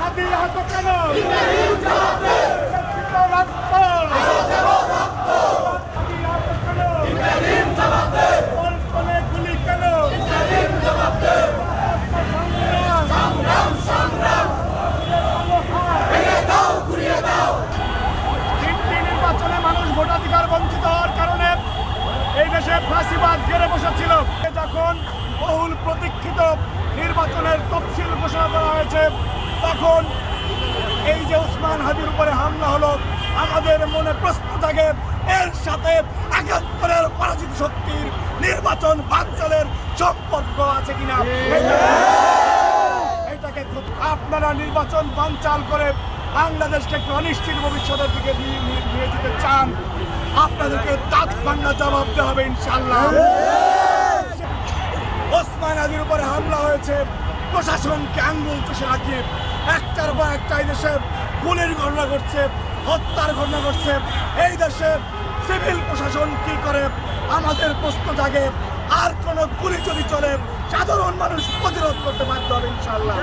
হাদি আহত কেন? রক্ত হাদি আহত কেন? পল্টনে গুলি কেন? তিনটি নির্বাচনে মানুষ ভোটাধিকার বঞ্চিত হওয়ার কারণে এই দেশে ফাঁসিবাদ ঘিরে বসেছিল। যখন বহুল প্রতীক্ষিত নির্বাচনের তফসিল ঘোষণা করা হয়েছে, তখন এই যে ওসমান হাদির উপরে হামলা হলো, আমাদের মনে প্রশ্ন জাগে এর সাথে ৭১-এর পরাজিত শক্তির নির্বাচন বানচালের সম্পর্ক আছে কিনা। এটাকে আপনারা নির্বাচন বানচাল করে বাংলাদেশকে একটি অনিশ্চিত ভবিষ্যতের দিকে নিয়ে যেতে চান, আপনাদেরকে দাঁত ভাঙা জবাব দেওয়া হবে ইনশাআল্লাহ। ওসমান হাদির উপরে হামলা হয়েছে, প্রশাসনকে আঙ্গুল চষে রাখিয়ে একটার পর একটা এই দেশে গুলির ঘটনা ঘটছে, হত্যার ঘটনা ঘটছে। এই দেশে সিভিল প্রশাসন কি করে আমাদের প্রশ্ন জাগে। আর কোন গুলি যদি চলে সাধারণ মানুষ প্রতিরোধ করতে বাধ্য হবে ইনশাআল্লাহ।